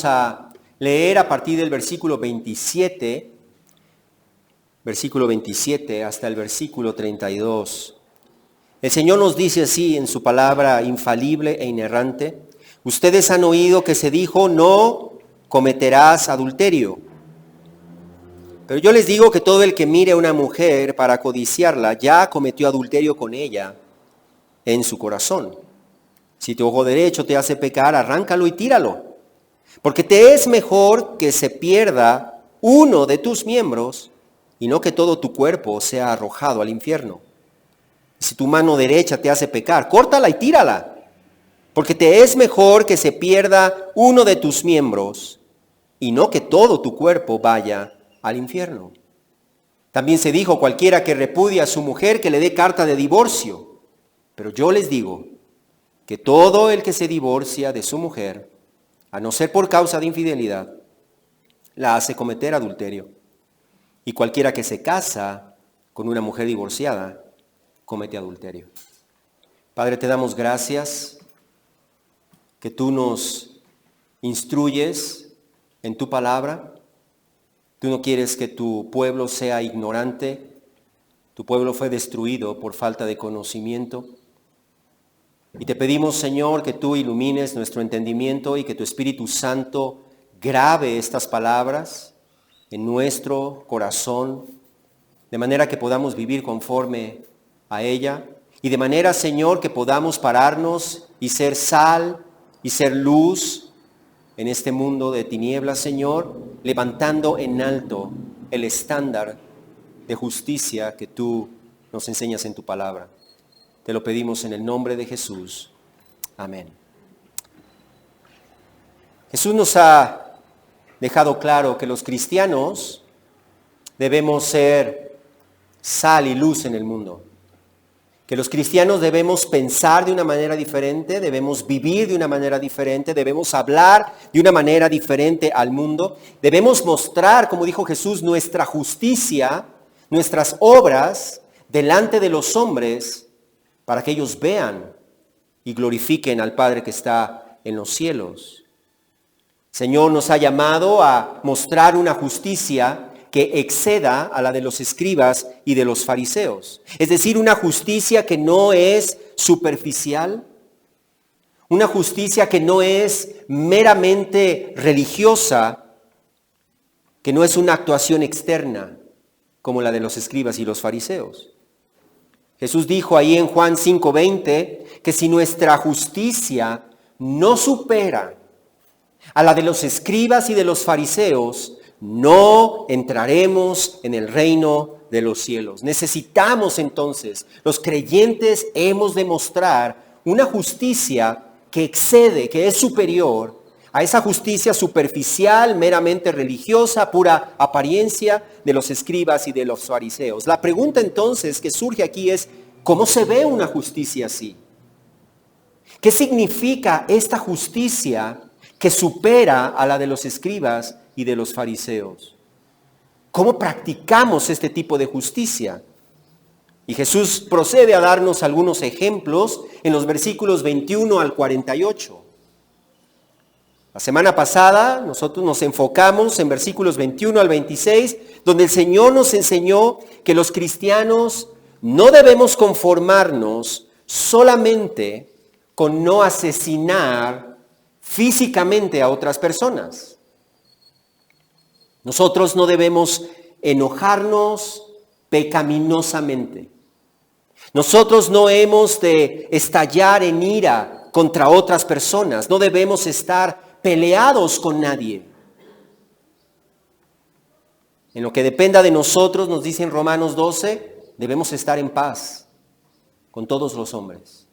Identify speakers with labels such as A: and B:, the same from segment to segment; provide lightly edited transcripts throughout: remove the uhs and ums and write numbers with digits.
A: A leer a partir del versículo 27 hasta el versículo 32. El Señor nos dice así en su palabra infalible e inerrante: ustedes han oído que se dijo, no cometerás adulterio. Pero yo les digo que todo el que mire a una mujer para codiciarla ya cometió adulterio con ella en su corazón. Si tu ojo derecho te hace pecar, arráncalo y tíralo. Porque te es mejor que se pierda uno de tus miembros y no que todo tu cuerpo sea arrojado al infierno. Si tu mano derecha te hace pecar, córtala y tírala. Porque te es mejor que se pierda uno de tus miembros y no que todo tu cuerpo vaya al infierno. También se dijo: cualquiera que repudia a su mujer, que le dé carta de divorcio. Pero yo les digo que todo el que se divorcia de su mujer, a no ser por causa de infidelidad, la hace cometer adulterio. Y cualquiera que se casa con una mujer divorciada, comete adulterio. Padre, te damos gracias que tú nos instruyes en tu palabra. Tú no quieres que tu pueblo sea ignorante. Tu pueblo fue destruido por falta de conocimiento. Y te pedimos, Señor, que tú ilumines nuestro entendimiento y que tu Espíritu Santo grabe estas palabras en nuestro corazón, de manera que podamos vivir conforme a ella, y de manera, Señor, que podamos pararnos y ser sal y ser luz en este mundo de tinieblas, Señor, levantando en alto el estándar de justicia que tú nos enseñas en tu palabra. Te lo pedimos en el nombre de Jesús. Amén. Jesús nos ha dejado claro que los cristianos debemos ser sal y luz en el mundo. Que los cristianos debemos pensar de una manera diferente, debemos vivir de una manera diferente, debemos hablar de una manera diferente al mundo. Debemos mostrar, como dijo Jesús, nuestra justicia, nuestras obras delante de los hombres, para que ellos vean y glorifiquen al Padre que está en los cielos. El Señor nos ha llamado a mostrar una justicia que exceda a la de los escribas y de los fariseos. Es decir, una justicia que no es superficial, una justicia que no es meramente religiosa, que no es una actuación externa como la de los escribas y los fariseos. Jesús dijo ahí en Juan 5:20 que si nuestra justicia no supera a la de los escribas y de los fariseos, no entraremos en el reino de los cielos. Necesitamos entonces, los creyentes hemos de mostrar una justicia que excede, que es superior a esa justicia superficial, meramente religiosa, pura apariencia de los escribas y de los fariseos. La pregunta entonces que surge aquí es: ¿cómo se ve una justicia así? ¿Qué significa esta justicia que supera a la de los escribas y de los fariseos? ¿Cómo practicamos este tipo de justicia? Y Jesús procede a darnos algunos ejemplos en los versículos 21 al 48. La semana pasada nosotros nos enfocamos en versículos 21 al 26, donde el Señor nos enseñó que los cristianos no debemos conformarnos solamente con no asesinar físicamente a otras personas. Nosotros no debemos enojarnos pecaminosamente. Nosotros no hemos de estallar en ira contra otras personas. No debemos estar peleados con nadie. En lo que dependa de nosotros, nos dice en Romanos 12, debemos estar en paz con todos los hombres.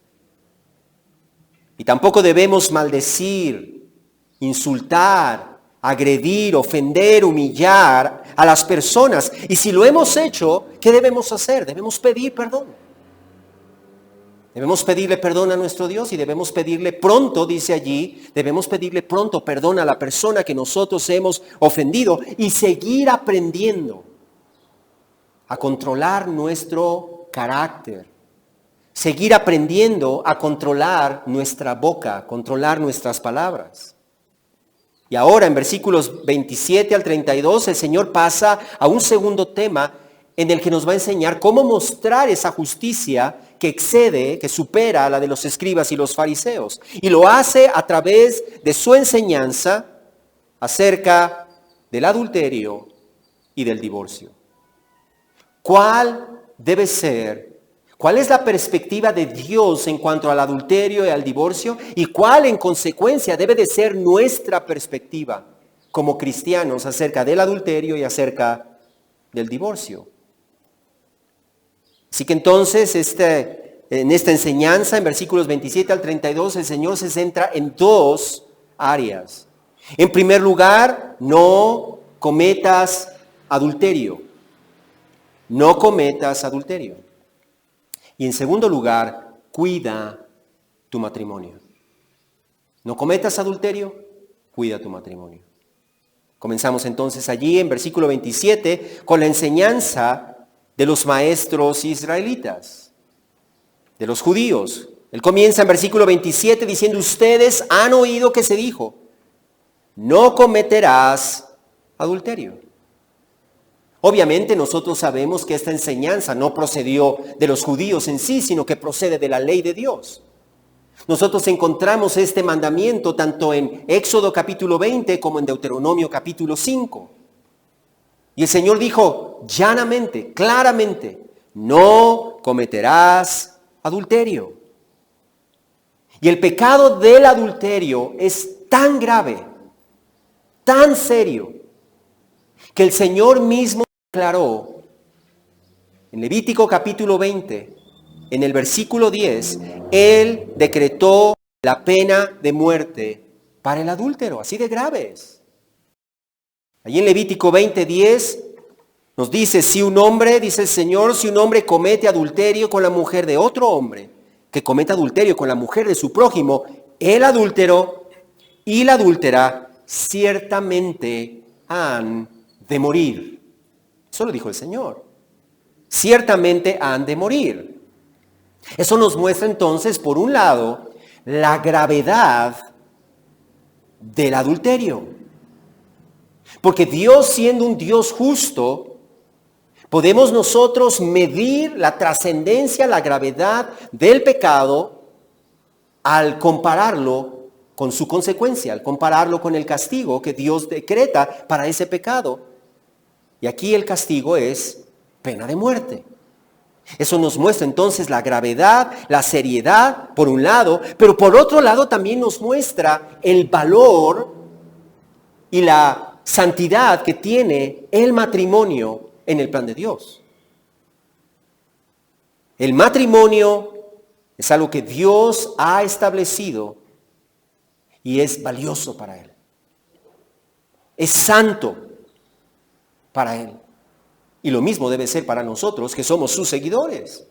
A: Y tampoco debemos maldecir, insultar, agredir, ofender, humillar a las personas. Y si lo hemos hecho, ¿qué debemos hacer? Debemos pedir perdón. Debemos pedirle perdón a nuestro Dios y debemos pedirle pronto, dice allí, debemos pedirle pronto perdón a la persona que nosotros hemos ofendido y seguir aprendiendo a controlar nuestro carácter, seguir aprendiendo a controlar nuestra boca, controlar nuestras palabras. Y ahora en versículos 27 al 32 el Señor pasa a un segundo tema en el que nos va a enseñar cómo mostrar esa justicia que excede, que supera a la de los escribas y los fariseos. Y lo hace a través de su enseñanza acerca del adulterio y del divorcio. ¿Cuál debe ser? ¿Cuál es la perspectiva de Dios en cuanto al adulterio y al divorcio? ¿Y cuál en consecuencia debe de ser nuestra perspectiva como cristianos acerca del adulterio y acerca del divorcio? Así que entonces en esta enseñanza, en versículos 27 al 32, el Señor se centra en dos áreas. En primer lugar, no cometas adulterio. No cometas adulterio. Y en segundo lugar, cuida tu matrimonio. No cometas adulterio, cuida tu matrimonio. Comenzamos entonces allí en versículo 27 con la enseñanza de los maestros israelitas, de los judíos. Él comienza en versículo 27 diciendo, ustedes han oído que se dijo, no cometerás adulterio. Obviamente nosotros sabemos que esta enseñanza no procedió de los judíos en sí, sino que procede de la ley de Dios. Nosotros encontramos este mandamiento tanto en Éxodo capítulo 20 como en Deuteronomio capítulo 5. Y el Señor dijo llanamente, claramente, no cometerás adulterio. Y el pecado del adulterio es tan grave, tan serio, que el Señor mismo declaró en Levítico capítulo 20, en el versículo 10, Él decretó la pena de muerte para el adúltero, así de grave es. Allí en Levítico 20:10 nos dice, si un hombre, dice el Señor, si un hombre comete adulterio con la mujer de otro hombre, que cometa adulterio con la mujer de su prójimo, el adúltero y la adúltera ciertamente han de morir. Eso lo dijo el Señor. Ciertamente han de morir. Eso nos muestra entonces, por un lado, la gravedad del adulterio. Porque Dios, siendo un Dios justo, podemos nosotros medir la trascendencia, la gravedad del pecado al compararlo con su consecuencia, al compararlo con el castigo que Dios decreta para ese pecado. Y aquí el castigo es pena de muerte. Eso nos muestra entonces la gravedad, la seriedad, por un lado, pero por otro lado también nos muestra el valor y la santidad que tiene el matrimonio en el plan de Dios. El matrimonio es algo que Dios ha establecido y es valioso para Él. Es santo para Él. Y lo mismo debe ser para nosotros que somos sus seguidores.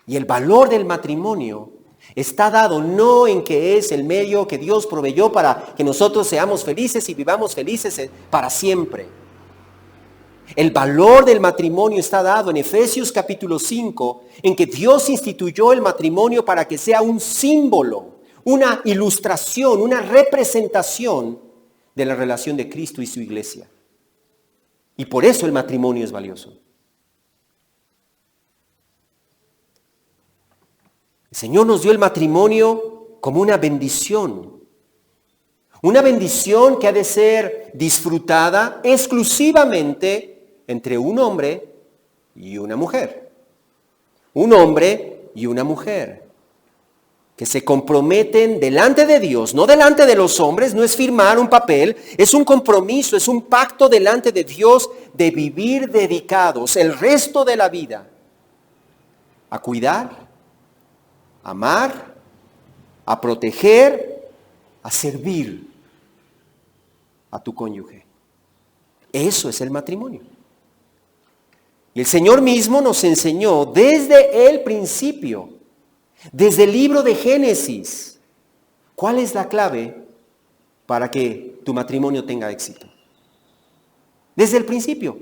A: Y el valor del matrimonio está dado no en que es el medio que Dios proveyó para que nosotros seamos felices y vivamos felices para siempre. El valor del matrimonio está dado en Efesios capítulo 5, en que Dios instituyó el matrimonio para que sea un símbolo, una ilustración, una representación de la relación de Cristo y su iglesia. Y por eso el matrimonio es valioso. El Señor nos dio el matrimonio como una bendición que ha de ser disfrutada exclusivamente entre un hombre y una mujer. Un hombre y una mujer que se comprometen delante de Dios, no delante de los hombres, no es firmar un papel, es un compromiso, es un pacto delante de Dios de vivir dedicados el resto de la vida a cuidar, a amar, a proteger, a servir a tu cónyuge. Eso es el matrimonio. Y el Señor mismo nos enseñó desde el principio, desde el libro de Génesis, ¿cuál es la clave para que tu matrimonio tenga éxito? Desde el principio.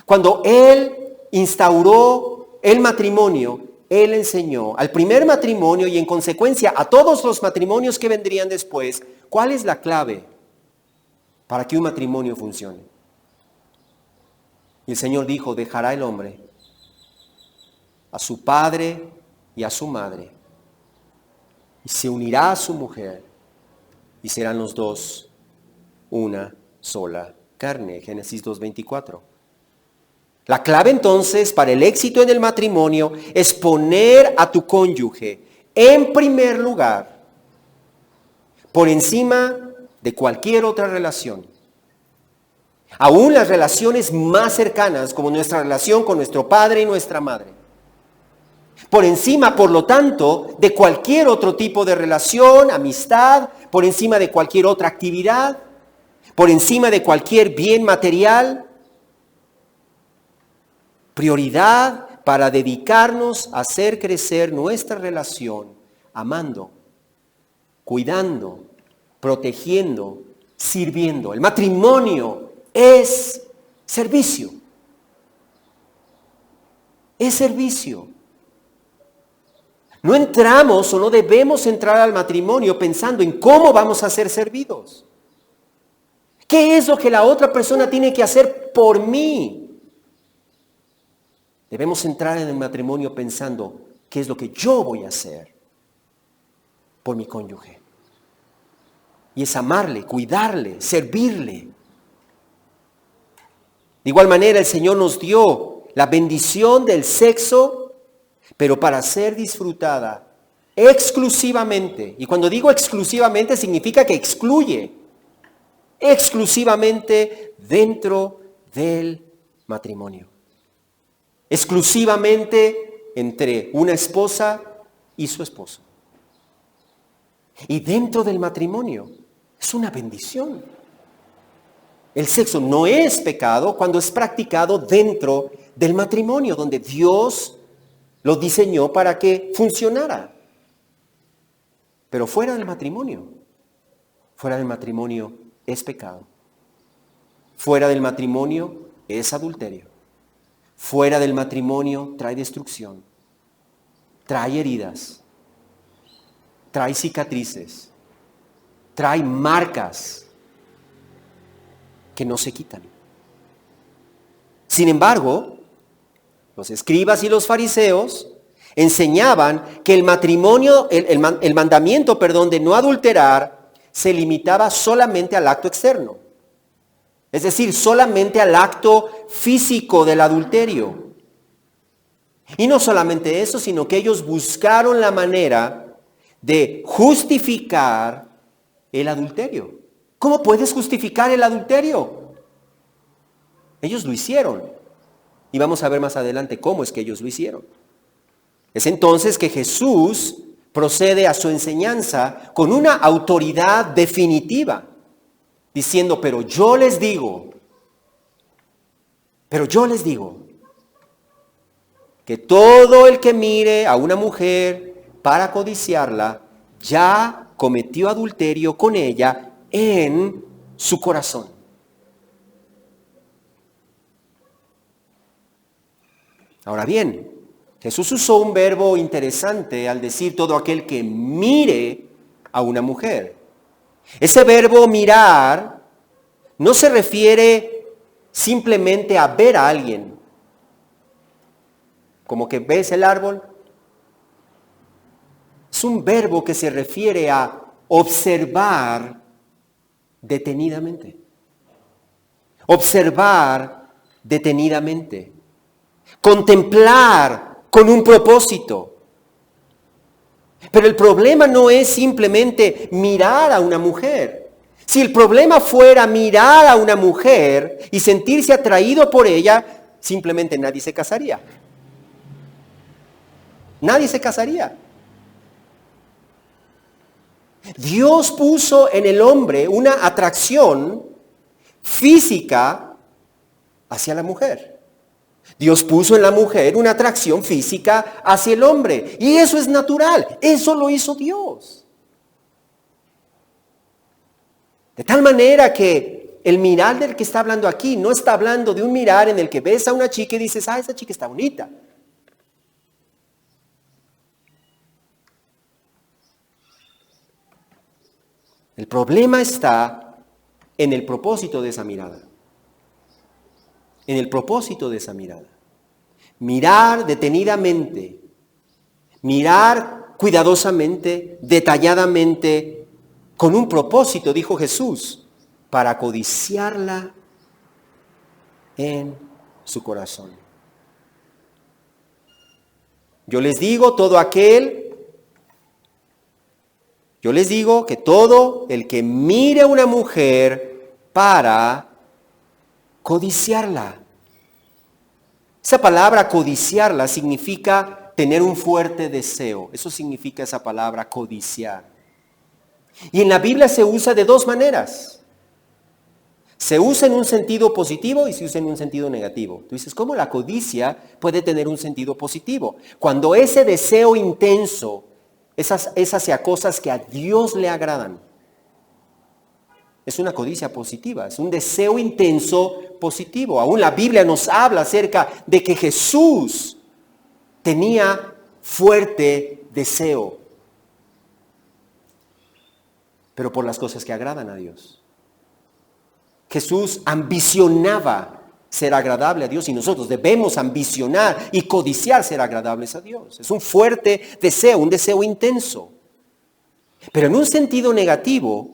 A: Cuando Él instauró el matrimonio, Él enseñó al primer matrimonio y en consecuencia a todos los matrimonios que vendrían después, ¿cuál es la clave para que un matrimonio funcione? Y el Señor dijo, dejará el hombre a su padre y a su madre, y se unirá a su mujer, y serán los dos una sola carne. Génesis 2:24. La clave entonces para el éxito en el matrimonio es poner a tu cónyuge en primer lugar, por encima de cualquier otra relación. Aún las relaciones más cercanas, como nuestra relación con nuestro padre y nuestra madre. Por encima, por lo tanto, de cualquier otro tipo de relación, amistad, por encima de cualquier otra actividad, por encima de cualquier bien material. Prioridad para dedicarnos a hacer crecer nuestra relación, amando, cuidando, protegiendo, sirviendo. El matrimonio es servicio. Es servicio. No entramos o no debemos entrar al matrimonio pensando en cómo vamos a ser servidos. ¿Qué es lo que la otra persona tiene que hacer por mí? Debemos entrar en el matrimonio pensando qué es lo que yo voy a hacer por mi cónyuge. Y es amarle, cuidarle, servirle. De igual manera el Señor nos dio la bendición del sexo, pero para ser disfrutada exclusivamente. Y cuando digo exclusivamente significa que excluye. Exclusivamente dentro del matrimonio. Exclusivamente entre una esposa y su esposo. Y dentro del matrimonio es una bendición. El sexo no es pecado cuando es practicado dentro del matrimonio, donde Dios lo diseñó para que funcionara. Pero fuera del matrimonio es pecado. Fuera del matrimonio es adulterio. Fuera del matrimonio trae destrucción, trae heridas, trae cicatrices, trae marcas que no se quitan. Sin embargo, los escribas y los fariseos enseñaban que el matrimonio, el mandamiento, de no adulterar se limitaba solamente al acto externo. Es decir, solamente al acto físico del adulterio. Y no solamente eso, sino que ellos buscaron la manera de justificar el adulterio. ¿Cómo puedes justificar el adulterio? Ellos lo hicieron. Y vamos a ver más adelante cómo es que ellos lo hicieron. Es entonces que Jesús procede a su enseñanza con una autoridad definitiva, diciendo, pero yo les digo, que todo el que mire a una mujer para codiciarla, ya cometió adulterio con ella en su corazón. Ahora bien, Jesús usó un verbo interesante al decir todo aquel que mire a una mujer. Ese verbo mirar no se refiere simplemente a ver a alguien, como que ves el árbol. Es un verbo que se refiere a observar detenidamente. Observar detenidamente. Contemplar con un propósito. Pero el problema no es simplemente mirar a una mujer. Si el problema fuera mirar a una mujer y sentirse atraído por ella, simplemente nadie se casaría. Nadie se casaría. Dios puso en el hombre una atracción física hacia la mujer. Dios puso en la mujer una atracción física hacia el hombre. Y eso es natural. Eso lo hizo Dios. De tal manera que el mirar del que está hablando aquí no está hablando de un mirar en el que ves a una chica y dices, esa chica está bonita. El problema está en el propósito de esa mirada. En el propósito de esa mirada. Mirar detenidamente, mirar cuidadosamente, detalladamente, con un propósito, dijo Jesús, para codiciarla en su corazón. Yo les digo que todo el que mire a una mujer para codiciarla. Esa palabra codiciarla significa tener un fuerte deseo. Eso significa esa palabra codiciar. Y en la Biblia se usa de dos maneras. Se usa en un sentido positivo y se usa en un sentido negativo. Tú dices, ¿cómo la codicia puede tener un sentido positivo? Cuando ese deseo intenso es hacia cosas que a Dios le agradan. Es una codicia positiva, es un deseo intenso positivo. Aún la Biblia nos habla acerca de que Jesús tenía fuerte deseo, pero por las cosas que agradan a Dios. Jesús ambicionaba ser agradable a Dios y nosotros debemos ambicionar y codiciar ser agradables a Dios. Es un fuerte deseo, un deseo intenso. Pero en un sentido negativo,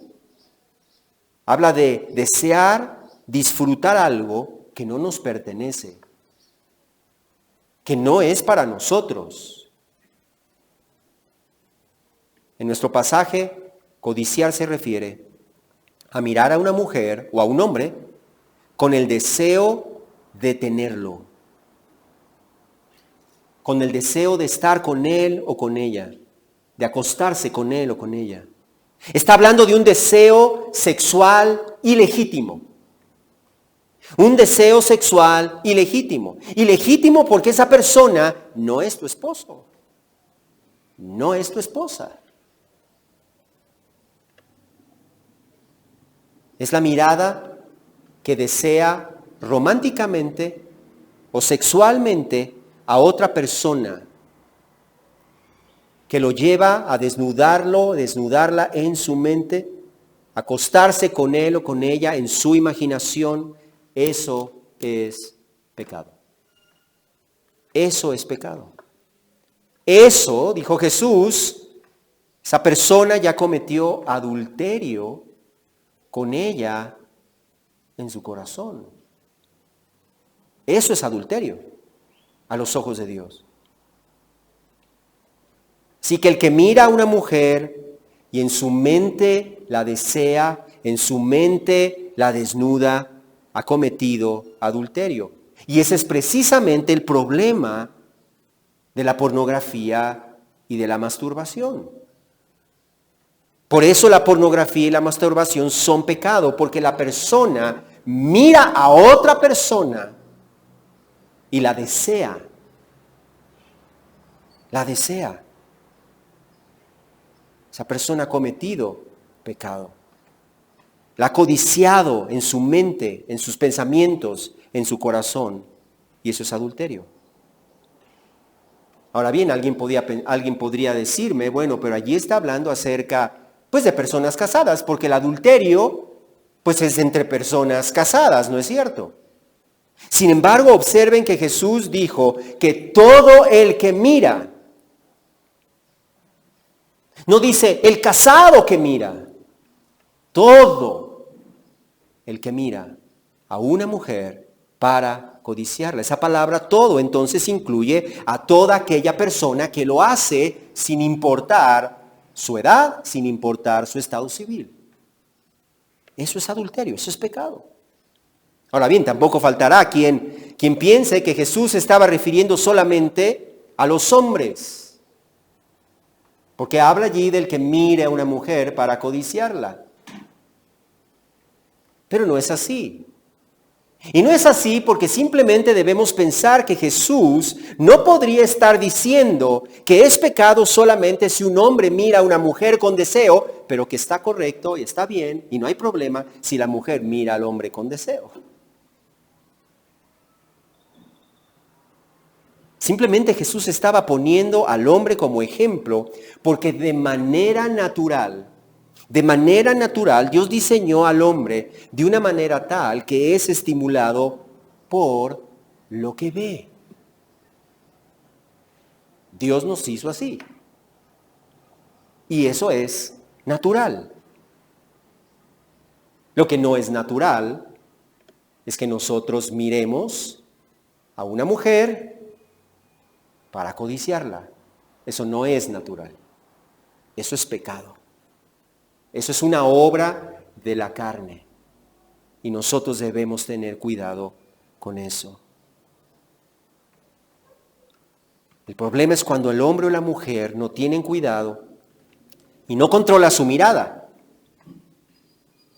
A: habla de desear, disfrutar algo que no nos pertenece, que no es para nosotros. En nuestro pasaje, codiciar se refiere a mirar a una mujer o a un hombre con el deseo de tenerlo, con el deseo de estar con él o con ella, de acostarse con él o con ella. Está hablando de un deseo sexual ilegítimo. Un deseo sexual ilegítimo. Ilegítimo porque esa persona no es tu esposo. No es tu esposa. Es la mirada que desea románticamente o sexualmente a otra persona, que lo lleva a desnudarla en su mente, acostarse con él o con ella en su imaginación. Eso es pecado. Eso es pecado. Eso, dijo Jesús, esa persona ya cometió adulterio con ella en su corazón. Eso es adulterio a los ojos de Dios. Así que el que mira a una mujer y en su mente la desea, en su mente la desnuda, ha cometido adulterio. Y ese es precisamente el problema de la pornografía y de la masturbación. Por eso la pornografía y la masturbación son pecado, porque la persona mira a otra persona y la desea. La desea. Esa persona ha cometido pecado. La ha codiciado en su mente, en sus pensamientos, en su corazón. Y eso es adulterio. Ahora bien, alguien podría decirme, bueno, pero allí está hablando acerca pues de personas casadas, porque el adulterio pues es entre personas casadas, ¿no es cierto? Sin embargo, observen que Jesús dijo que todo el que mira, no dice el casado que mira, todo el que mira a una mujer para codiciarla. Esa palabra todo entonces incluye a toda aquella persona que lo hace sin importar su edad, sin importar su estado civil. Eso es adulterio, eso es pecado. Ahora bien, tampoco faltará quien piense que Jesús estaba refiriendo solamente a los hombres, porque habla allí del que mire a una mujer para codiciarla. Pero no es así. Y no es así porque simplemente debemos pensar que Jesús no podría estar diciendo que es pecado solamente si un hombre mira a una mujer con deseo, pero que está correcto y está bien y no hay problema si la mujer mira al hombre con deseo. Simplemente Jesús estaba poniendo al hombre como ejemplo porque de manera natural De manera natural, Dios diseñó al hombre de una manera tal que es estimulado por lo que ve. Dios nos hizo así. Y eso es natural. Lo que no es natural es que nosotros miremos a una mujer para codiciarla. Eso no es natural. Eso es pecado. Eso es una obra de la carne. Y nosotros debemos tener cuidado con eso. El problema es cuando el hombre o la mujer no tienen cuidado y no controla su mirada.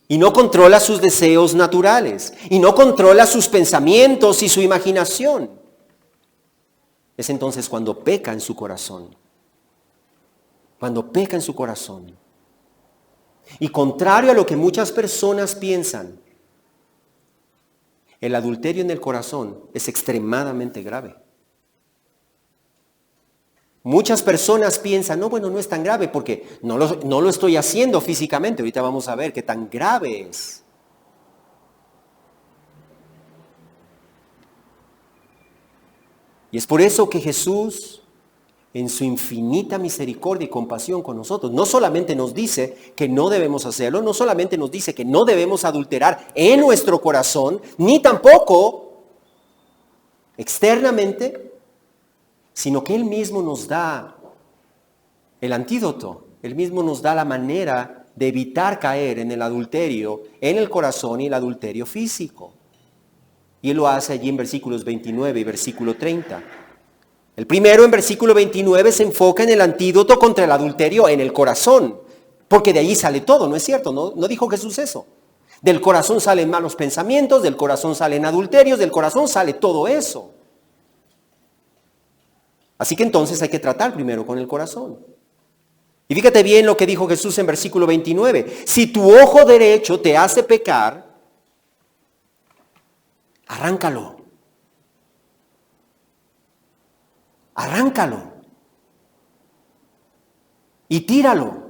A: Y no controla sus deseos naturales. Y no controla sus pensamientos y su imaginación. Es entonces cuando peca en su corazón. Cuando peca en su corazón. Y contrario a lo que muchas personas piensan, el adulterio en el corazón es extremadamente grave. Muchas personas piensan, no, bueno, no es tan grave porque no lo estoy haciendo físicamente. Ahorita vamos a ver qué tan grave es. Y es por eso que Jesús, en su infinita misericordia y compasión con nosotros, no solamente nos dice que no debemos hacerlo, no solamente nos dice que no debemos adulterar en nuestro corazón, ni tampoco externamente, sino que Él mismo nos da el antídoto, Él mismo nos da la manera de evitar caer en el adulterio, en el corazón y el adulterio físico. Y Él lo hace allí en versículos 29 y versículo 30. El primero, en versículo 29, se enfoca en el antídoto contra el adulterio en el corazón, porque de allí sale todo, ¿no es cierto? ¿No dijo Jesús eso? Del corazón salen malos pensamientos, del corazón salen adulterios, del corazón sale todo eso. Así que entonces hay que tratar primero con el corazón. Y fíjate bien lo que dijo Jesús en versículo 29. Si tu ojo derecho te hace pecar, arráncalo. Arráncalo. Y tíralo.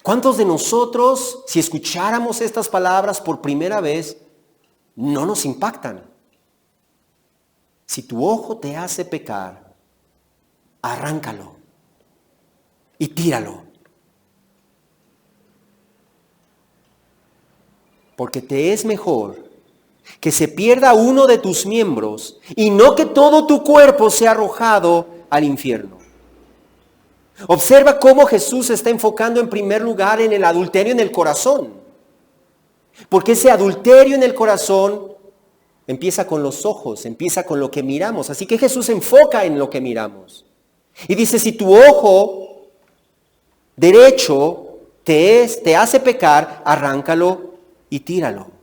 A: ¿Cuántos de nosotros, si escucháramos estas palabras por primera vez, no nos impactan? Si tu ojo te hace pecar, arráncalo y tíralo. Porque te es mejor que se pierda uno de tus miembros y no que todo tu cuerpo sea arrojado al infierno. Observa cómo Jesús se está enfocando en primer lugar en el adulterio en el corazón. Porque ese adulterio en el corazón empieza con los ojos, empieza con lo que miramos. Así que Jesús se enfoca en lo que miramos. Y dice, si tu ojo derecho te hace pecar, arráncalo y tíralo.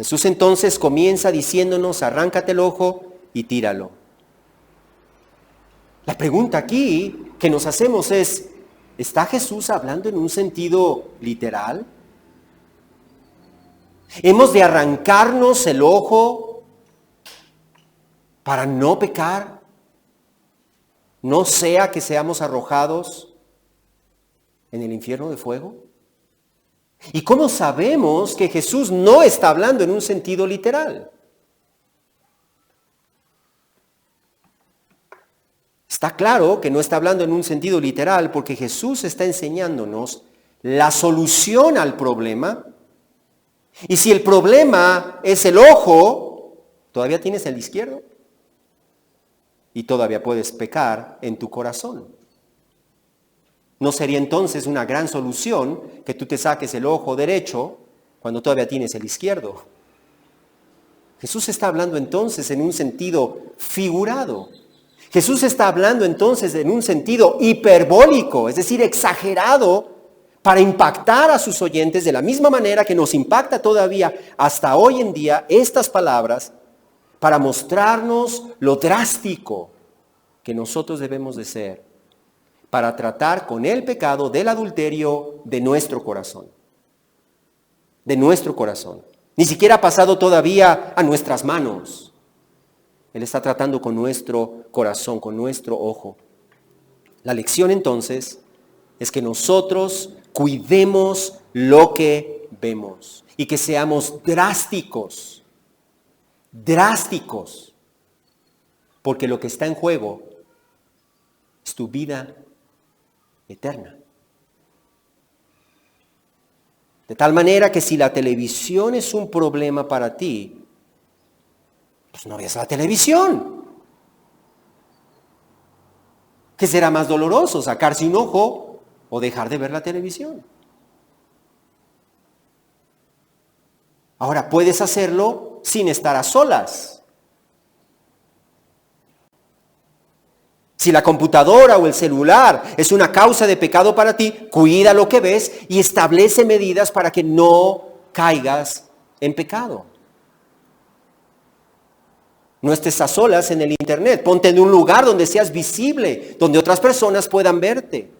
A: Jesús entonces comienza diciéndonos, arráncate el ojo y tíralo. La pregunta aquí que nos hacemos es, ¿está Jesús hablando en un sentido literal? ¿Hemos de arrancarnos el ojo para no pecar? No sea que seamos arrojados en el infierno de fuego. ¿Y cómo sabemos que Jesús no está hablando en un sentido literal? Está claro que no está hablando en un sentido literal porque Jesús está enseñándonos la solución al problema. Y si el problema es el ojo, todavía tienes el izquierdo. Y todavía puedes pecar en tu corazón. ¿No sería entonces una gran solución que tú te saques el ojo derecho cuando todavía tienes el izquierdo? Jesús está hablando entonces en un sentido figurado. Jesús está hablando entonces en un sentido hiperbólico, es decir, exagerado, para impactar a sus oyentes de la misma manera que nos impacta todavía hasta hoy en día estas palabras, para mostrarnos lo drástico que nosotros debemos de ser para tratar con el pecado del adulterio de nuestro corazón. De nuestro corazón. Ni siquiera ha pasado todavía a nuestras manos. Él está tratando con nuestro corazón, con nuestro ojo. La lección entonces es que nosotros cuidemos lo que vemos y que seamos drásticos, porque lo que está en juego es tu vida eterna. De tal manera que si la televisión es un problema para ti, pues no veas la televisión. ¿Qué será más doloroso, sacarse un ojo o dejar de ver la televisión? Ahora, puedes hacerlo sin estar a solas. Si la computadora o el celular es una causa de pecado para ti, cuida lo que ves y establece medidas para que no caigas en pecado. No estés a solas en el internet. Ponte en un lugar donde seas visible, donde otras personas puedan verte.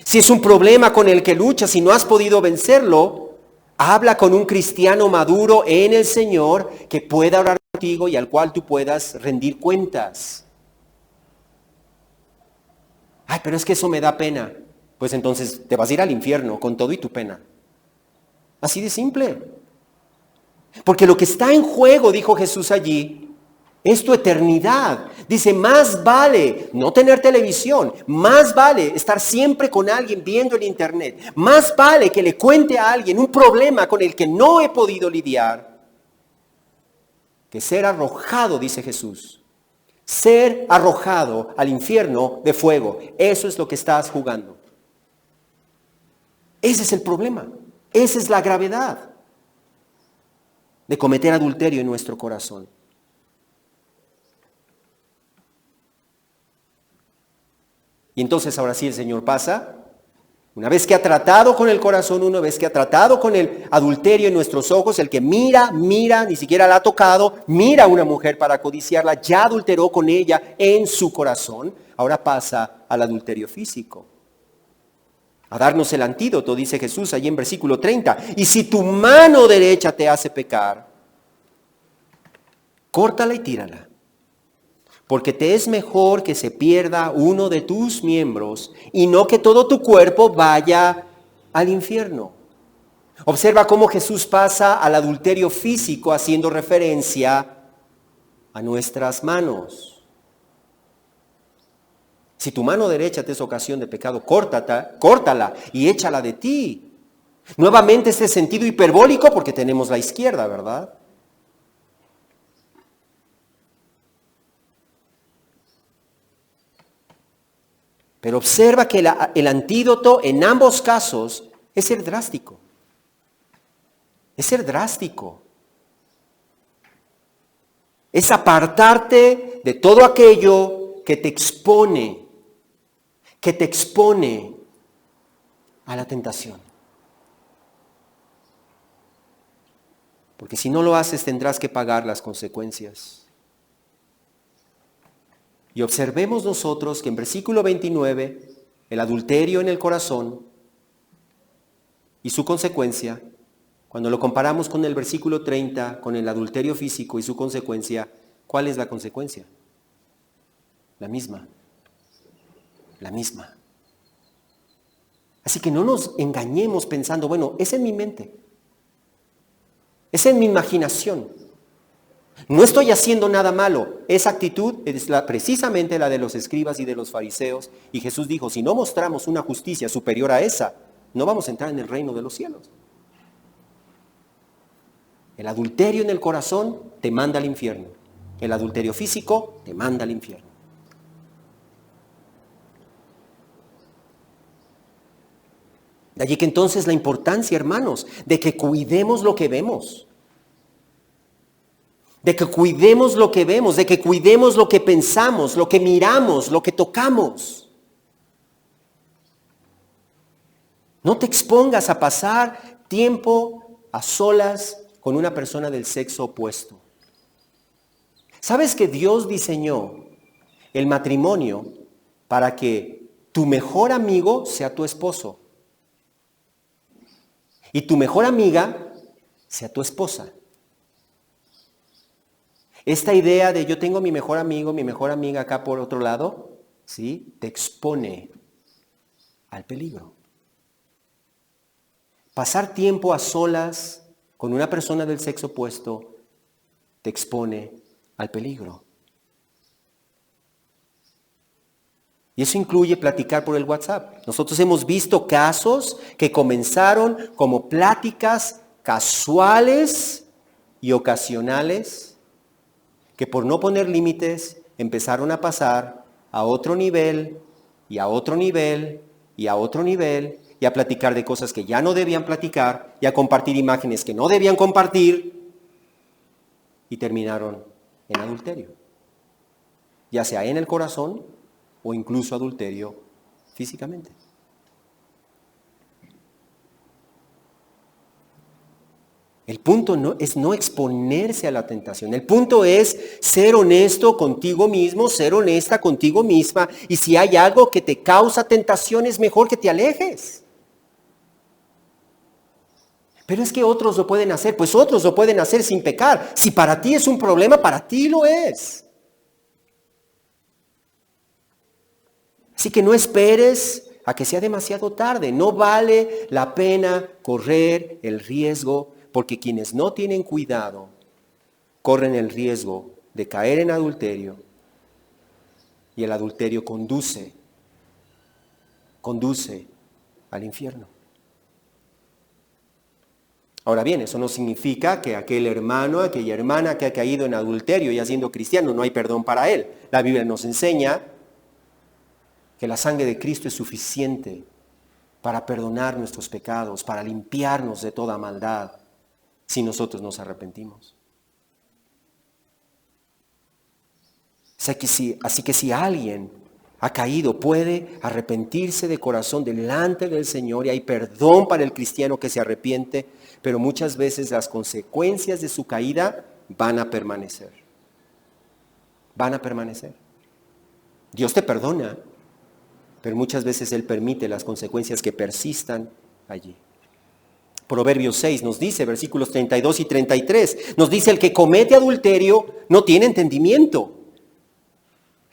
A: Si es un problema con el que luchas y no has podido vencerlo, habla con un cristiano maduro en el Señor que pueda orar contigo y al cual tú puedas rendir cuentas. Ay, pero es que eso me da pena. Pues entonces te vas a ir al infierno con todo y tu pena. Así de simple. Porque lo que está en juego, dijo Jesús allí, es tu eternidad. Dice, más vale no tener televisión, más vale estar siempre con alguien viendo el internet, más vale que le cuente a alguien un problema con el que no he podido lidiar, que ser arrojado, dice Jesús, ser arrojado al infierno de fuego. Eso es lo que estás jugando. Ese es el problema, esa es la gravedad de cometer adulterio en nuestro corazón. Y entonces ahora sí el Señor pasa, una vez que ha tratado con el corazón, una vez que ha tratado con el adulterio en nuestros ojos, el que mira, ni siquiera la ha tocado, mira a una mujer para codiciarla, ya adulteró con ella en su corazón, ahora pasa al adulterio físico. A darnos el antídoto, dice Jesús allí en versículo 30. Y si tu mano derecha te hace pecar, córtala y tírala. Porque te es mejor que se pierda uno de tus miembros y no que todo tu cuerpo vaya al infierno. Observa cómo Jesús pasa al adulterio físico haciendo referencia a nuestras manos. Si tu mano derecha te es ocasión de pecado, córtala y échala de ti. Nuevamente este sentido hiperbólico porque tenemos la izquierda, ¿verdad? Pero observa que el antídoto en ambos casos es ser drástico. Es ser drástico. Es apartarte de todo aquello que te expone a la tentación. Porque si no lo haces tendrás que pagar las consecuencias. Y observemos nosotros que en versículo 29, el adulterio en el corazón y su consecuencia, cuando lo comparamos con el versículo 30, con el adulterio físico y su consecuencia, ¿cuál es la consecuencia? La misma. La misma. Así que no nos engañemos pensando, bueno, es en mi mente, es en mi imaginación. No estoy haciendo nada malo. Esa actitud es precisamente la de los escribas y de los fariseos. Y Jesús dijo, si no mostramos una justicia superior a esa, no vamos a entrar en el reino de los cielos. El adulterio en el corazón te manda al infierno. El adulterio físico te manda al infierno. De allí que entonces la importancia, hermanos, de que cuidemos lo que vemos. De que cuidemos lo que vemos, de que cuidemos lo que pensamos, lo que miramos, lo que tocamos. No te expongas a pasar tiempo a solas con una persona del sexo opuesto. ¿Sabes que Dios diseñó el matrimonio para que tu mejor amigo sea tu esposo y tu mejor amiga sea tu esposa? Esta idea de yo tengo mi mejor amigo, mi mejor amiga acá por otro lado, ¿sí? Te expone al peligro. Pasar tiempo a solas con una persona del sexo opuesto te expone al peligro. Y eso incluye platicar por el WhatsApp. Nosotros hemos visto casos que comenzaron como pláticas casuales y ocasionales, que por no poner límites empezaron a pasar a otro nivel y a otro nivel y a otro nivel y a platicar de cosas que ya no debían platicar y a compartir imágenes que no debían compartir y terminaron en adulterio, ya sea en el corazón o incluso adulterio físicamente. El punto no es no exponerse a la tentación. El punto es ser honesto contigo mismo, ser honesta contigo misma. Y si hay algo que te causa tentación, es mejor que te alejes. Pero es que otros lo pueden hacer. Pues otros lo pueden hacer sin pecar. Si para ti es un problema, para ti lo es. Así que no esperes a que sea demasiado tarde. No vale la pena correr el riesgo, porque quienes no tienen cuidado corren el riesgo de caer en adulterio, y el adulterio conduce al infierno. Ahora bien, eso no significa que aquel hermano, aquella hermana que ha caído en adulterio ya siendo cristiano, no hay perdón para él. La Biblia nos enseña que la sangre de Cristo es suficiente para perdonar nuestros pecados, para limpiarnos de toda maldad, si nosotros nos arrepentimos. Así que si alguien ha caído, puede arrepentirse de corazón delante del Señor, y hay perdón para el cristiano que se arrepiente, pero muchas veces las consecuencias de su caída van a permanecer. Van a permanecer. Dios te perdona, pero muchas veces Él permite las consecuencias que persistan allí. Proverbios 6 nos dice, versículos 32 y 33, nos dice: el que comete adulterio no tiene entendimiento.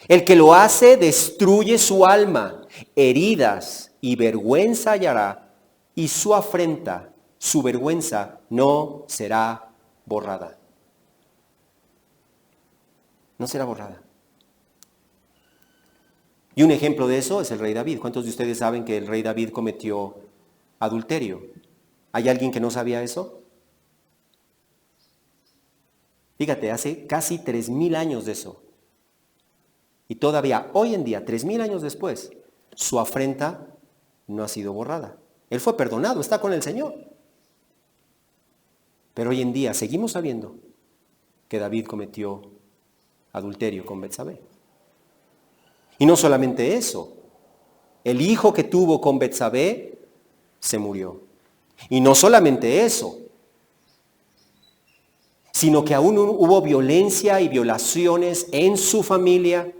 A: El que lo hace destruye su alma, heridas y vergüenza hallará, y su afrenta, su vergüenza no será borrada. No será borrada. Y un ejemplo de eso es el rey David. ¿Cuántos de ustedes saben que el rey David cometió adulterio? ¿Hay alguien que no sabía eso? Fíjate, hace casi 3,000 años de eso. Y todavía hoy en día, 3,000 años después, su afrenta no ha sido borrada. Él fue perdonado, está con el Señor. Pero hoy en día seguimos sabiendo que David cometió adulterio con Betsabé. Y no solamente eso, el hijo que tuvo con Betsabé se murió. Y no solamente eso, sino que aún hubo violencia y violaciones en su familia.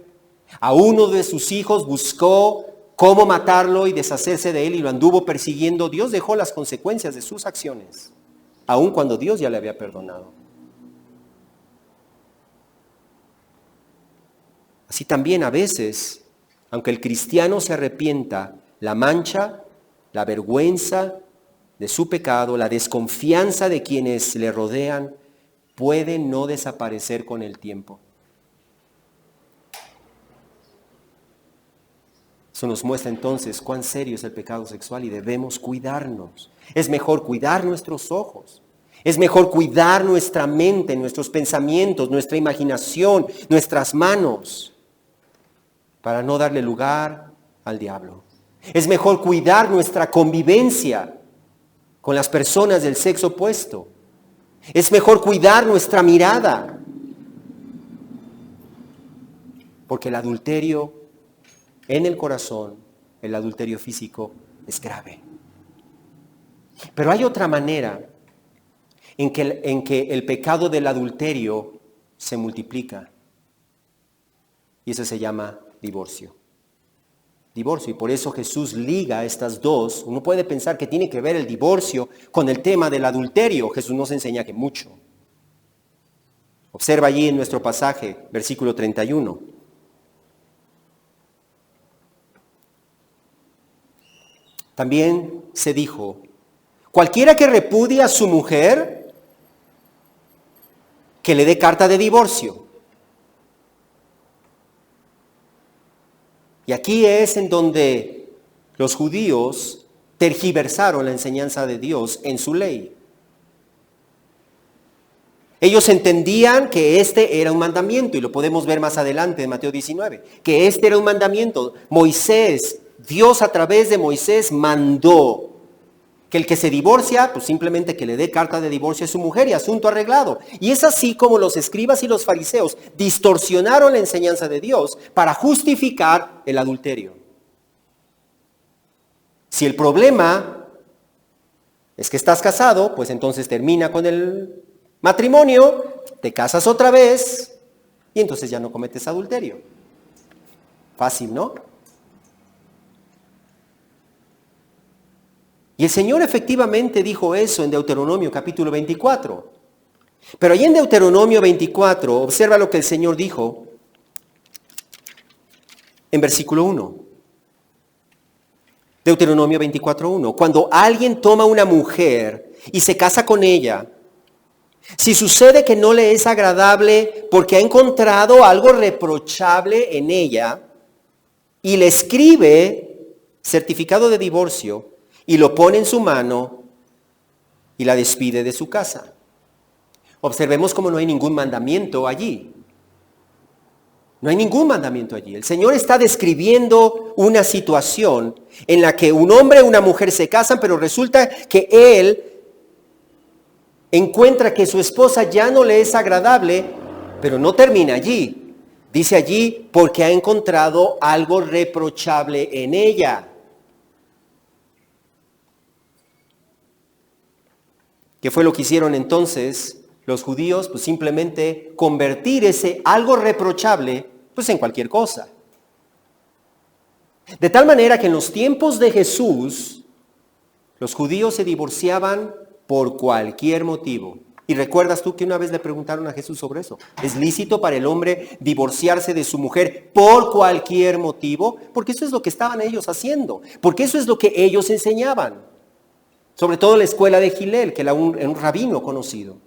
A: A uno de sus hijos buscó cómo matarlo y deshacerse de él, y lo anduvo persiguiendo. Dios dejó las consecuencias de sus acciones, aun cuando Dios ya le había perdonado. Así también a veces, aunque el cristiano se arrepienta, la mancha, la vergüenza de su pecado, la desconfianza de quienes le rodean, puede no desaparecer con el tiempo. Eso nos muestra entonces cuán serio es el pecado sexual y debemos cuidarnos. Es mejor cuidar nuestros ojos. Es mejor cuidar nuestra mente, nuestros pensamientos, nuestra imaginación, nuestras manos, para no darle lugar al diablo. Es mejor cuidar nuestra convivencia con las personas del sexo opuesto. Es mejor cuidar nuestra mirada, porque el adulterio en el corazón, el adulterio físico, es grave. Pero hay otra manera en que el pecado del adulterio se multiplica, y eso se llama divorcio. Divorcio, y por eso Jesús liga estas dos. Uno puede pensar que tiene que ver el divorcio con el tema del adulterio. Jesús nos enseña que mucho. Observa allí en nuestro pasaje, versículo 31. También se dijo, cualquiera que repudie a su mujer, que le dé carta de divorcio. Y aquí es en donde los judíos tergiversaron la enseñanza de Dios en su ley. Ellos entendían que este era un mandamiento, y lo podemos ver más adelante en Mateo 19, que este era un mandamiento. Dios a través de Moisés mandó que el que se divorcia, pues simplemente que le dé carta de divorcio a su mujer y asunto arreglado. Y es así como los escribas y los fariseos distorsionaron la enseñanza de Dios para justificar el adulterio. Si el problema es que estás casado, pues entonces termina con el matrimonio, te casas otra vez y entonces ya no cometes adulterio. Fácil, ¿no? Y el Señor efectivamente dijo eso en Deuteronomio capítulo 24. Pero allí en Deuteronomio 24, observa lo que el Señor dijo en versículo 1. Deuteronomio 24:1. Cuando alguien toma una mujer y se casa con ella, si sucede que no le es agradable porque ha encontrado algo reprochable en ella y le escribe certificado de divorcio y lo pone en su mano y la despide de su casa. Observemos cómo no hay ningún mandamiento allí. No hay ningún mandamiento allí. El Señor está describiendo una situación en la que un hombre y una mujer se casan, pero resulta que él encuentra que su esposa ya no le es agradable, pero no termina allí. Dice allí, porque ha encontrado algo reprochable en ella. ¿Qué fue lo que hicieron entonces los judíos? Pues simplemente convertir ese algo reprochable pues en cualquier cosa. De tal manera que en los tiempos de Jesús, los judíos se divorciaban por cualquier motivo. ¿Y recuerdas tú que una vez le preguntaron a Jesús sobre eso? ¿Es lícito para el hombre divorciarse de su mujer por cualquier motivo? Porque eso es lo que estaban ellos haciendo. Porque eso es lo que ellos enseñaban. Sobre todo la escuela de Gilel, que era un rabino conocido.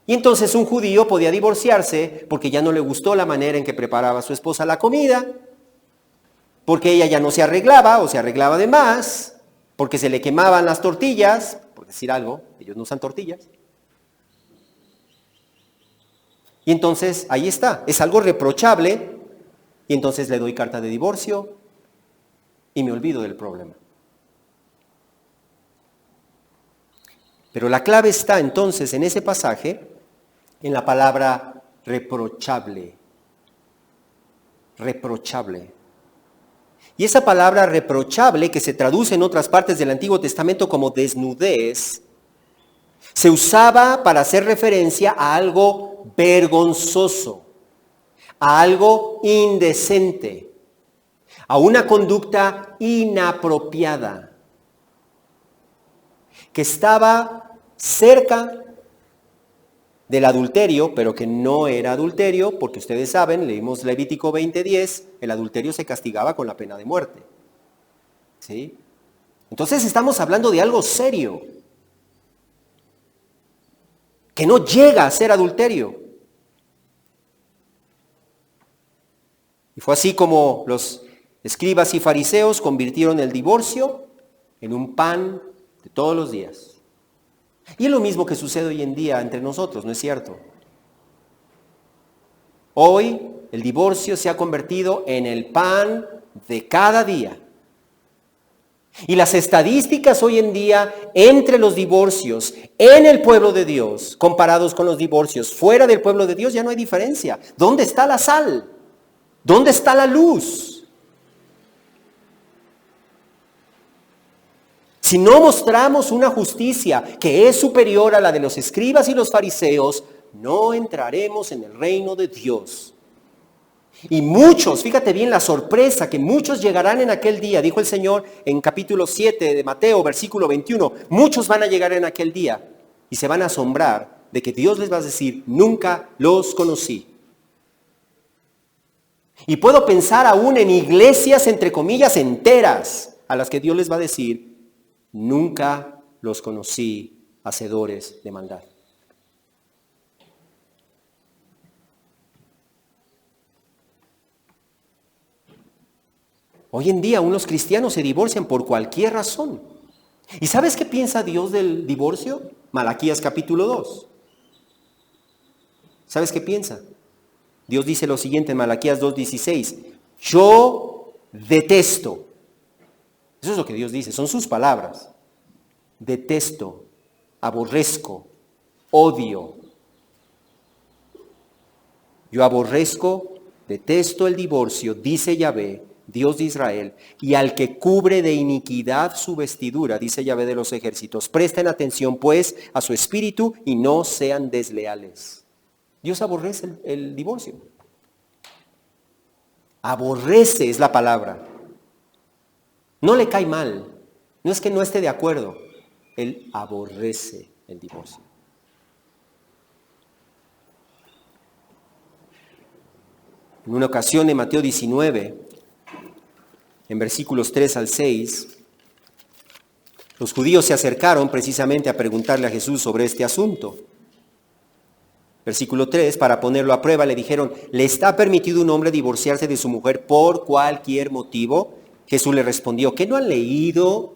A: Y entonces un judío podía divorciarse porque ya no le gustó la manera en que preparaba a su esposa la comida, porque ella ya no se arreglaba o se arreglaba de más, porque se le quemaban las tortillas, por decir algo, ellos no usan tortillas. Y entonces ahí está, es algo reprochable, y entonces le doy carta de divorcio y me olvido del problema. Pero la clave está entonces en ese pasaje, en la palabra reprochable. Reprochable. Y esa palabra reprochable, que se traduce en otras partes del Antiguo Testamento como desnudez, se usaba para hacer referencia a algo vergonzoso, a algo indecente, a una conducta inapropiada, que estaba cerca del adulterio, pero que no era adulterio, porque ustedes saben, leímos Levítico 20:10, el adulterio se castigaba con la pena de muerte. ¿Sí? Entonces estamos hablando de algo serio, que no llega a ser adulterio. Y fue así como los escribas y fariseos convirtieron el divorcio en un pan de todos los días. Y es lo mismo que sucede hoy en día entre nosotros, ¿no es cierto? Hoy el divorcio se ha convertido en el pan de cada día. Y las estadísticas hoy en día entre los divorcios en el pueblo de Dios, comparados con los divorcios fuera del pueblo de Dios, ya no hay diferencia. ¿Dónde está la sal? ¿Dónde está la luz? Si no mostramos una justicia que es superior a la de los escribas y los fariseos, no entraremos en el reino de Dios. Y muchos, fíjate bien la sorpresa, que muchos llegarán en aquel día, dijo el Señor en capítulo 7 de Mateo, versículo 21, muchos van a llegar en aquel día y se van a asombrar de que Dios les va a decir, nunca los conocí. Y puedo pensar aún en iglesias, entre comillas, enteras, a las que Dios les va a decir, nunca los conocí, hacedores de maldad. Hoy en día unos cristianos se divorcian por cualquier razón. ¿Y sabes qué piensa Dios del divorcio? Malaquías capítulo 2. ¿Sabes qué piensa? Dios dice lo siguiente en Malaquías 2:16. Yo detesto. Eso es lo que Dios dice, son sus palabras. Detesto, aborrezco, odio. Yo aborrezco, detesto el divorcio, dice Yahvé, Dios de Israel, y al que cubre de iniquidad su vestidura, dice Yahvé de los ejércitos. Presten atención pues a su espíritu y no sean desleales. Dios aborrece el divorcio. Aborrece es la palabra. No le cae mal. No es que no esté de acuerdo. Él aborrece el divorcio. En una ocasión en Mateo 19, en versículos 3 al 6, los judíos se acercaron precisamente a preguntarle a Jesús sobre este asunto. Versículo 3, para ponerlo a prueba, le dijeron, ¿le está permitido a un hombre divorciarse de su mujer por cualquier motivo? Jesús le respondió, ¿qué no han leído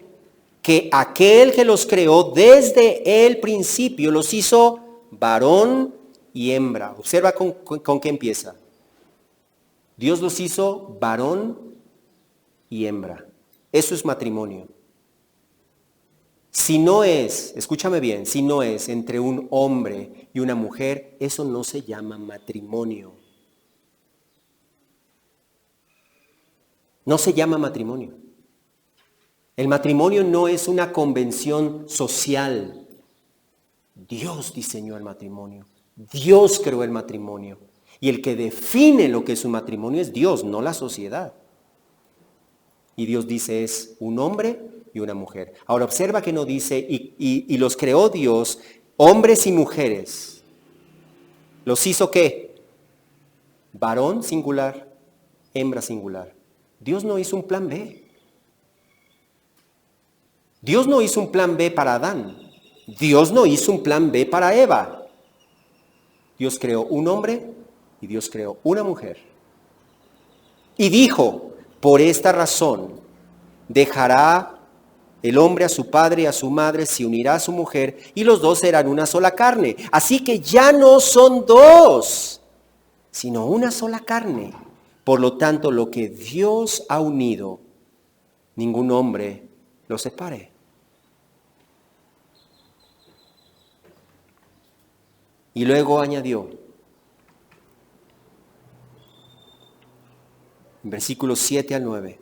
A: que aquel que los creó desde el principio los hizo varón y hembra? Observa con qué empieza. Dios los hizo varón y hembra. Eso es matrimonio. Si no es, escúchame bien, si no es entre un hombre y una mujer, eso no se llama matrimonio. No se llama matrimonio. El matrimonio no es una convención social. Dios diseñó el matrimonio. Dios creó el matrimonio. Y el que define lo que es un matrimonio es Dios, no la sociedad. Y Dios dice es un hombre y una mujer. Ahora observa que no dice, y los creó Dios, hombres y mujeres. ¿Los hizo qué? Varón singular, hembra singular. Dios no hizo un plan B. Dios no hizo un plan B para Adán. Dios no hizo un plan B para Eva. Dios creó un hombre y Dios creó una mujer. Y dijo, por esta razón, dejará el hombre a su padre y a su madre, se unirá a su mujer, y los dos serán una sola carne. Así que ya no son dos, sino una sola carne. Por lo tanto, lo que Dios ha unido, ningún hombre lo separe. Y luego añadió, en versículos 7 al 9,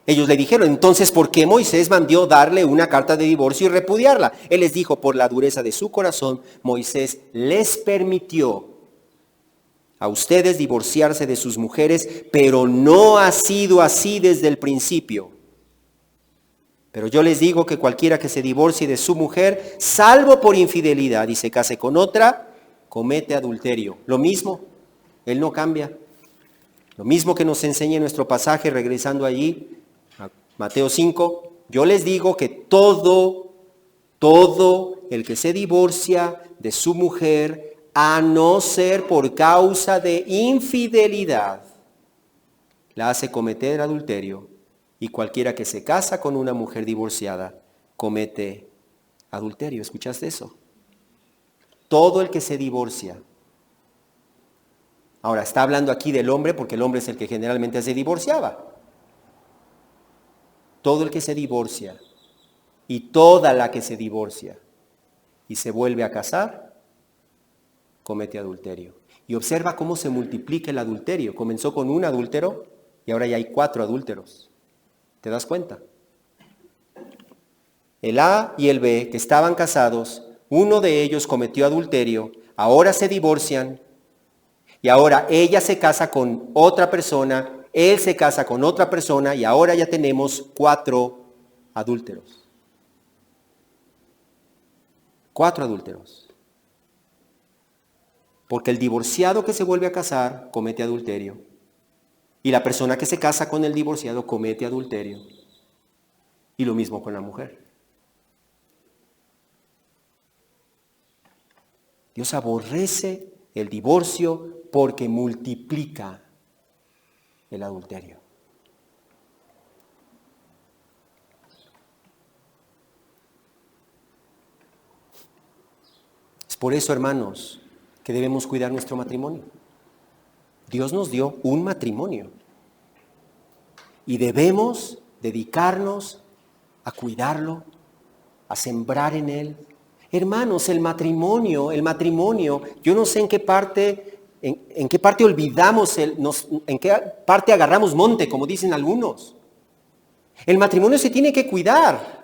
A: ellos le dijeron, entonces, ¿por qué Moisés mandó darle una carta de divorcio y repudiarla? Él les dijo, por la dureza de su corazón, Moisés les permitió a ustedes divorciarse de sus mujeres, pero no ha sido así desde el principio. Pero yo les digo que cualquiera que se divorcie de su mujer, salvo por infidelidad, y se case con otra, comete adulterio. Lo mismo, él no cambia. Lo mismo que nos enseña nuestro pasaje, regresando allí, a Mateo 5, yo les digo que todo el que se divorcia de su mujer, a no ser por causa de infidelidad, la hace cometer adulterio, y cualquiera que se casa con una mujer divorciada comete adulterio. ¿Escuchaste eso? Todo el que se divorcia. Ahora, está hablando aquí del hombre porque el hombre es el que generalmente se divorciaba. Todo el que se divorcia y toda la que se divorcia y se vuelve a casar, comete adulterio. Y observa cómo se multiplica el adulterio. Comenzó con un adúltero y ahora ya hay 4 adúlteros. ¿Te das cuenta? El A y el B, que estaban casados, uno de ellos cometió adulterio, ahora se divorcian y ahora ella se casa con otra persona, él se casa con otra persona y ahora ya tenemos 4 adúlteros. 4 adúlteros. Porque el divorciado que se vuelve a casar comete adulterio. Y la persona que se casa con el divorciado comete adulterio. Y lo mismo con la mujer. Dios aborrece el divorcio porque multiplica el adulterio. Es por eso, hermanos, que debemos cuidar nuestro matrimonio. Dios nos dio un matrimonio y debemos dedicarnos a cuidarlo, a sembrar en él. Hermanos, el matrimonio, yo no sé en qué parte olvidamos, en qué parte agarramos monte, como dicen algunos. El matrimonio se tiene que cuidar.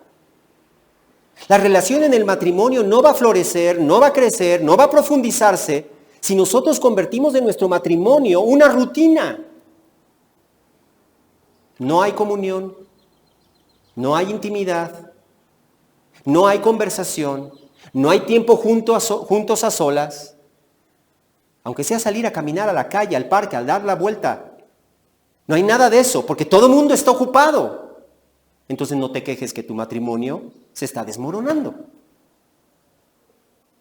A: La relación en el matrimonio no va a florecer, no va a crecer, no va a profundizarse si nosotros convertimos de nuestro matrimonio una rutina. No hay comunión, no hay intimidad, no hay conversación, no hay tiempo juntos a solas. Aunque sea salir a caminar a la calle, al parque, al dar la vuelta. No hay nada de eso, porque todo el mundo está ocupado. Entonces no te quejes que tu matrimonio se está desmoronando.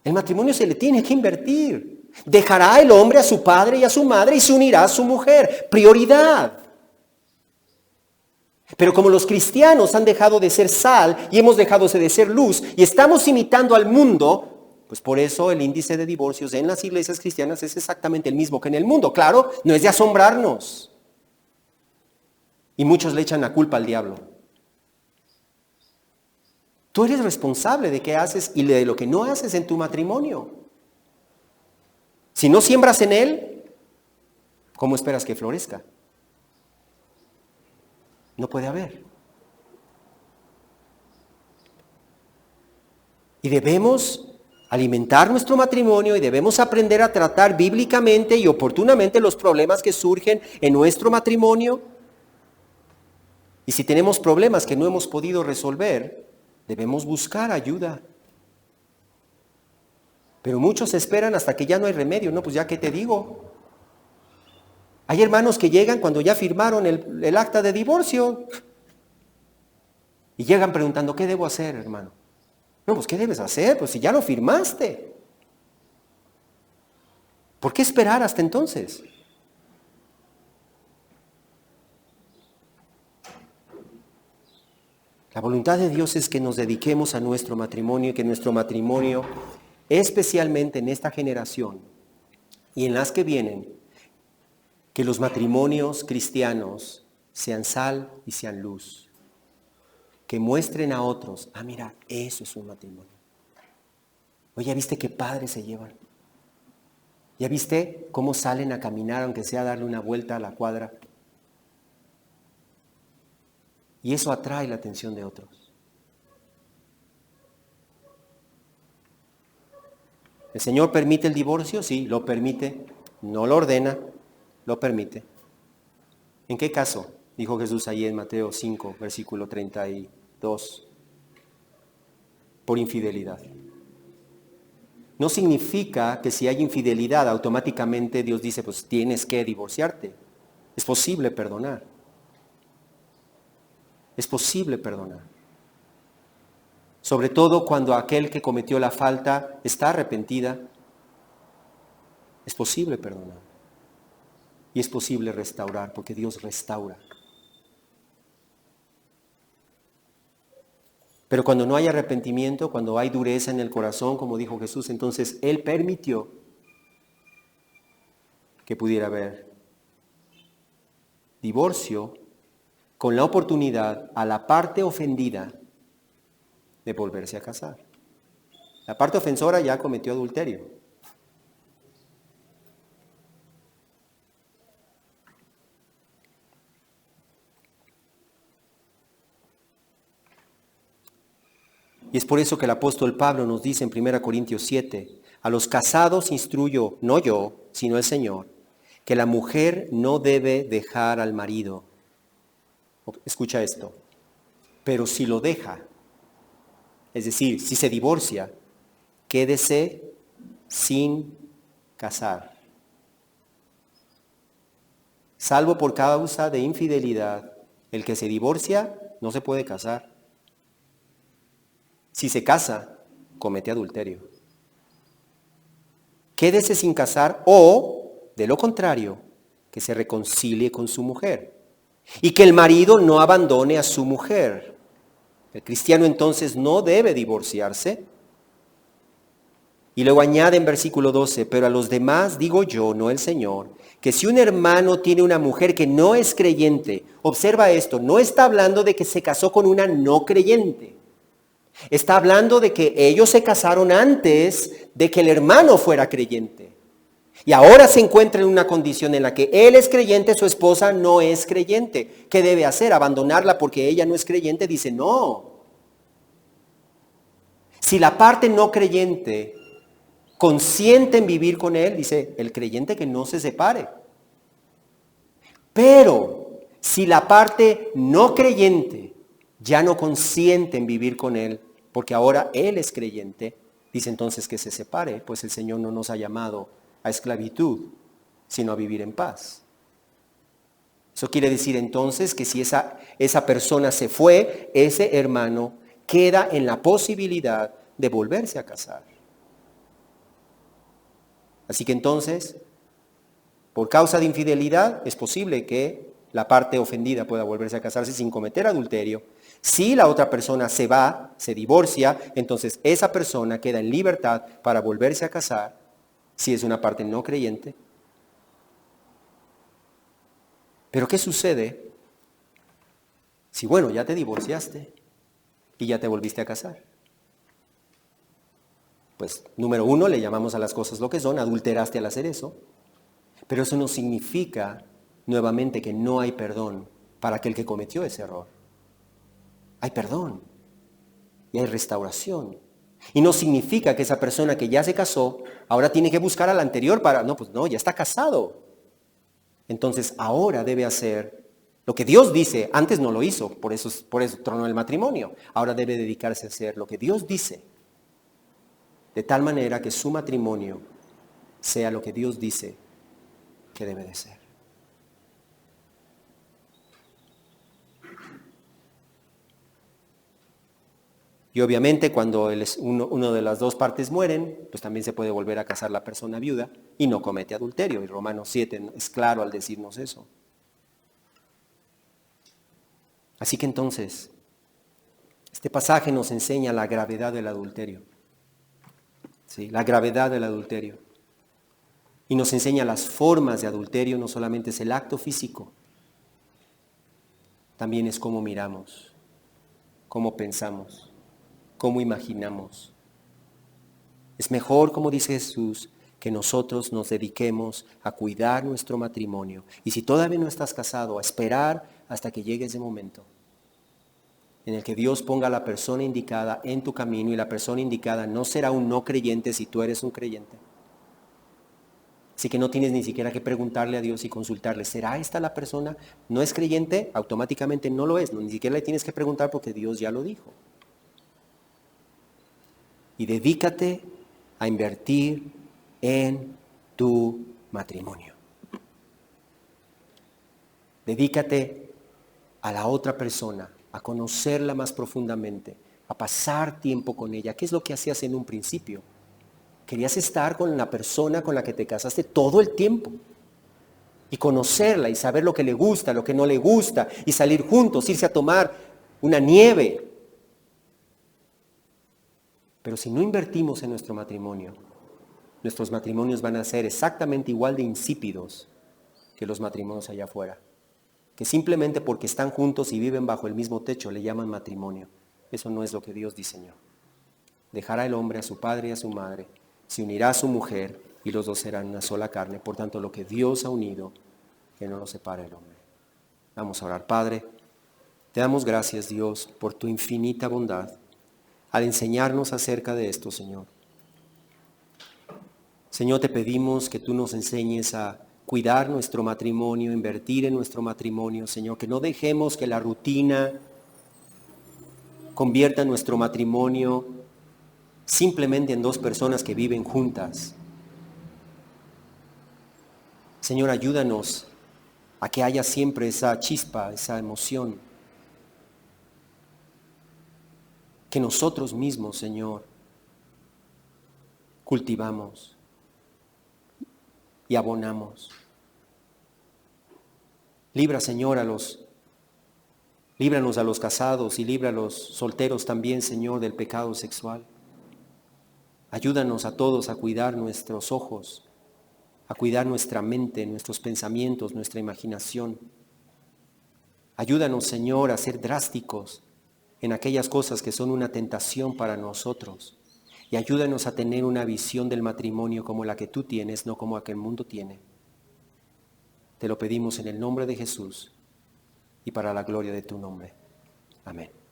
A: El matrimonio se le tiene que invertir. Dejará el hombre a su padre y a su madre y se unirá a su mujer. Prioridad. Pero como los cristianos han dejado de ser sal y hemos dejado de ser luz y estamos imitando al mundo, pues por eso el índice de divorcios en las iglesias cristianas es exactamente el mismo que en el mundo. Claro, no es de asombrarnos. Y muchos le echan la culpa al diablo. Tú eres responsable de qué haces y de lo que no haces en tu matrimonio. Si no siembras en él, ¿cómo esperas que florezca? No puede haber. Y debemos alimentar nuestro matrimonio y debemos aprender a tratar bíblicamente y oportunamente los problemas que surgen en nuestro matrimonio. Y si tenemos problemas que no hemos podido resolver, debemos buscar ayuda. Pero muchos esperan hasta que ya no hay remedio. No, pues ya qué te digo. Hay hermanos que llegan cuando ya firmaron el acta de divorcio. Y llegan preguntando, ¿qué debo hacer, hermano? No, pues ¿qué debes hacer? Pues si ya lo firmaste. ¿Por qué esperar hasta entonces? La voluntad de Dios es que nos dediquemos a nuestro matrimonio y que nuestro matrimonio, especialmente en esta generación y en las que vienen, que los matrimonios cristianos sean sal y sean luz. Que muestren a otros, mira, eso es un matrimonio. Oye, ¿ya viste qué padres se llevan? ¿Ya viste cómo salen a caminar, aunque sea a darle una vuelta a la cuadra? Y eso atrae la atención de otros. ¿El Señor permite el divorcio? Sí, lo permite. No lo ordena, lo permite. ¿En qué caso? Dijo Jesús ahí en Mateo 5, versículo 32. Por infidelidad. No significa que si hay infidelidad, automáticamente Dios dice, pues tienes que divorciarte. Es posible perdonar. Es posible perdonar. Sobre todo cuando aquel que cometió la falta está arrepentida. Es posible perdonar. Y es posible restaurar, porque Dios restaura. Pero cuando no hay arrepentimiento, cuando hay dureza en el corazón, como dijo Jesús, entonces Él permitió que pudiera haber divorcio con la oportunidad a la parte ofendida de volverse a casar. La parte ofensora ya cometió adulterio. Y es por eso que el apóstol Pablo nos dice en 1 Corintios 7, a los casados instruyo, no yo, sino el Señor, que la mujer no debe dejar al marido. Escucha esto. Pero si lo deja, es decir, si se divorcia, quédese sin casar. Salvo por causa de infidelidad, el que se divorcia no se puede casar. Si se casa, comete adulterio. Quédese sin casar o, de lo contrario, que se reconcilie con su mujer. Y que el marido no abandone a su mujer. El cristiano entonces no debe divorciarse. Y luego añade en versículo 12, pero a los demás digo yo, no el Señor, que si un hermano tiene una mujer que no es creyente, observa esto, no está hablando de que se casó con una no creyente. Está hablando de que ellos se casaron antes de que el hermano fuera creyente. Y ahora se encuentra en una condición en la que él es creyente, su esposa no es creyente. ¿Qué debe hacer? ¿Abandonarla porque ella no es creyente? Dice, no. Si la parte no creyente consiente en vivir con él, dice el creyente que no se separe. Pero si la parte no creyente ya no consiente en vivir con él, porque ahora él es creyente, dice entonces que se separe, pues el Señor no nos ha llamado a esclavitud, sino a vivir en paz. Eso quiere decir entonces que si esa persona se fue, ese hermano queda en la posibilidad de volverse a casar. Así que entonces, por causa de infidelidad, es posible que la parte ofendida pueda volverse a casarse sin cometer adulterio. Si la otra persona se va, se divorcia, entonces esa persona queda en libertad para volverse a casar, si es una parte no creyente. Pero ¿qué sucede si, bueno, ya te divorciaste y ya te volviste a casar? Pues, número uno, le llamamos a las cosas lo que son, adulteraste al hacer eso. Pero eso no significa, nuevamente, que no hay perdón para aquel que cometió ese error. Hay perdón y hay restauración. Y no significa que esa persona que ya se casó, ahora tiene que buscar a la anterior para, no, pues no, ya está casado. Entonces, ahora debe hacer lo que Dios dice. Antes no lo hizo, por eso tronó el matrimonio. Ahora debe dedicarse a hacer lo que Dios dice. De tal manera que su matrimonio sea lo que Dios dice que debe de ser. Y obviamente cuando uno de las dos partes mueren, pues también se puede volver a casar la persona viuda y no comete adulterio. Y Romanos 7 es claro al decirnos eso. Así que entonces, este pasaje nos enseña la gravedad del adulterio. ¿Sí? La gravedad del adulterio. Y nos enseña las formas de adulterio, no solamente es el acto físico, también es cómo miramos, cómo pensamos, cómo imaginamos. Es mejor, como dice Jesús, que nosotros nos dediquemos a cuidar nuestro matrimonio. Y si todavía no estás casado, a esperar hasta que llegue ese momento en el que Dios ponga a la persona indicada en tu camino, y la persona indicada no será un no creyente si tú eres un creyente. Así que no tienes ni siquiera que preguntarle a Dios y consultarle, ¿será esta la persona? ¿No es creyente? Automáticamente no lo es. Ni siquiera le tienes que preguntar porque Dios ya lo dijo. Y dedícate a invertir en tu matrimonio. Dedícate a la otra persona, a conocerla más profundamente, a pasar tiempo con ella. ¿Qué es lo que hacías en un principio? Querías estar con la persona con la que te casaste todo el tiempo y conocerla y saber lo que le gusta, lo que no le gusta, y salir juntos, irse a tomar una nieve. Pero si no invertimos en nuestro matrimonio, nuestros matrimonios van a ser exactamente igual de insípidos que los matrimonios allá afuera, que simplemente porque están juntos y viven bajo el mismo techo le llaman matrimonio. Eso no es lo que Dios diseñó. Dejará el hombre a su padre y a su madre, se unirá a su mujer y los dos serán una sola carne. Por tanto, lo que Dios ha unido, que no lo separe el hombre. Vamos a orar. Padre, te damos gracias, Dios, por tu infinita bondad al enseñarnos acerca de esto, Señor. Señor, te pedimos que tú nos enseñes a cuidar nuestro matrimonio, invertir en nuestro matrimonio, Señor, que no dejemos que la rutina convierta nuestro matrimonio simplemente en dos personas que viven juntas, Señor, ayúdanos a que haya siempre esa chispa, esa emoción, que nosotros mismos, Señor, cultivamos y abonamos. Líbranos a los casados y libra a los solteros también, Señor, del pecado sexual. Ayúdanos a todos a cuidar nuestros ojos, a cuidar nuestra mente, nuestros pensamientos, nuestra imaginación. Ayúdanos, Señor, a ser drásticos en aquellas cosas que son una tentación para nosotros. Y ayúdanos a tener una visión del matrimonio como la que tú tienes, no como la que el mundo tiene. Te lo pedimos en el nombre de Jesús y para la gloria de tu nombre. Amén.